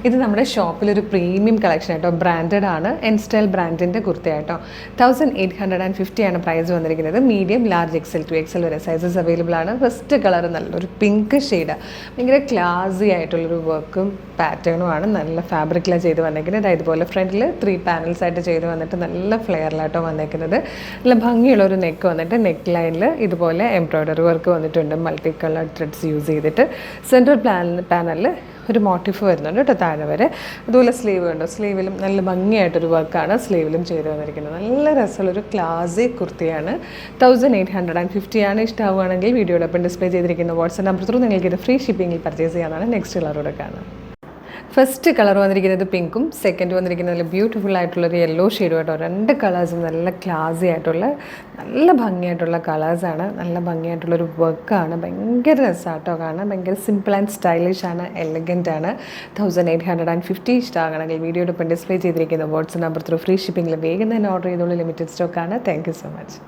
ഇത് നമ്മുടെ ഷോപ്പിലൊരു പ്രീമിയം കളക്ഷൻ ആട്ടോ, ബ്രാൻഡഡ് ആണ്, എൻ സ്റ്റൈൽ ബ്രാൻഡിൻ്റെ കുർത്തയാട്ടോ. 1850 ആണ് പ്രൈസ് വന്നിരിക്കുന്നത്. Medium, large, XL to XL വരെ സൈസസ് അവൈലബിൾ ആണ്. ഫസ്റ്റ് കളർ നല്ലൊരു പിങ്ക് ഷെയ്ഡ്, ഭയങ്കര ക്ലാസി ആയിട്ടുള്ളൊരു വർക്കും പാറ്റേണുമാണ്. നല്ല ഫാബ്രിക്കിലാണ് ചെയ്ത് വന്നേക്കുന്നത്. ഇതുപോലെ ഫ്രണ്ടിൽ 3 പാനൽസ് ആയിട്ട് ചെയ്ത് വന്നിട്ട് നല്ല ഫ്ലെയറിലാട്ടോ വന്നേക്കുന്നത്. നല്ല ഭംഗിയുള്ളൊരു നെക്ക് വന്നിട്ട് നെക്ക് ലൈനിൽ ഇതുപോലെ എംബ്രോയ്ഡറി വർക്ക് വന്നിട്ടുണ്ട്, മൾട്ടി കളർ ത്രെഡ്സ് യൂസ് ചെയ്തിട്ട്. സെൻട്രൽ പാനലിൽ ഒരു മോട്ടീഫ് വരുന്നുണ്ട് കേട്ടോ താഴെ വരെ. അതുപോലെ സ്ലീവ് ഉണ്ട്, സ്ലീവിലും നല്ല ഭംഗിയായിട്ടൊരു വർക്കാണ് സ്ലീവിലും ചെയ്ത് വന്നിരിക്കുന്നത്. നല്ല രസമുള്ളൊരു ക്ലാസി കുർത്തിയാണ്. 1850 ആണ്. ഇഷ്ടമാവുകയാണെങ്കിൽ വീഡിയോടൊപ്പം ഡിസ്പ്ലേ ചെയ്തിരിക്കുന്ന വാട്സ്ആപ്പ് നമ്പർ ത്രൂ നിങ്ങൾക്ക് ഇത് ഫ്രീ ഷിപ്പിങ്ങിൽ പർച്ചേസ് ചെയ്യാനാണ്. നെക്സ്റ്റ് കളറോടെ കാണാം. ഫസ്റ്റ് കളർ വന്നിരിക്കുന്നത് പിങ്കും, സെക്കൻഡ് വന്നിരിക്കുന്നത് നല്ല ബ്യൂട്ടിഫുൾ ആയിട്ടുള്ളൊരു യെല്ലോ ഷെയ്ഡും കേട്ടോ. 2 കളേഴ്സും നല്ല ക്ലാസി ആയിട്ടുള്ള നല്ല ഭംഗിയായിട്ടുള്ള കളേഴ്സാണ്. നല്ല ഭംഗിയായിട്ടുള്ളൊരു വർക്കാണ്. ഭയങ്കര രസമാട്ടോ കാണാൻ. ഭയങ്കര സിമ്പിൾ ആൻഡ് സ്റ്റൈലിഷ് ആണ്, എലഗൻ്റ് ആണ്. 1850 ഇഷ്ടമാകണമെങ്കിൽ വീഡിയോടൊപ്പം ഡിസ്പ്ലേ ചെയ്തിരിക്കുന്ന വാട്സ്ആപ്പ് നമ്പർ ത്രൂ ഫ്രീ ഷിപ്പിങ്ങിൽ വേഗം തന്നെ ഓർഡർ ചെയ്തോളൂ. ലിമിറ്റഡ് സ്റ്റോക്കാണ്. Thank you so much.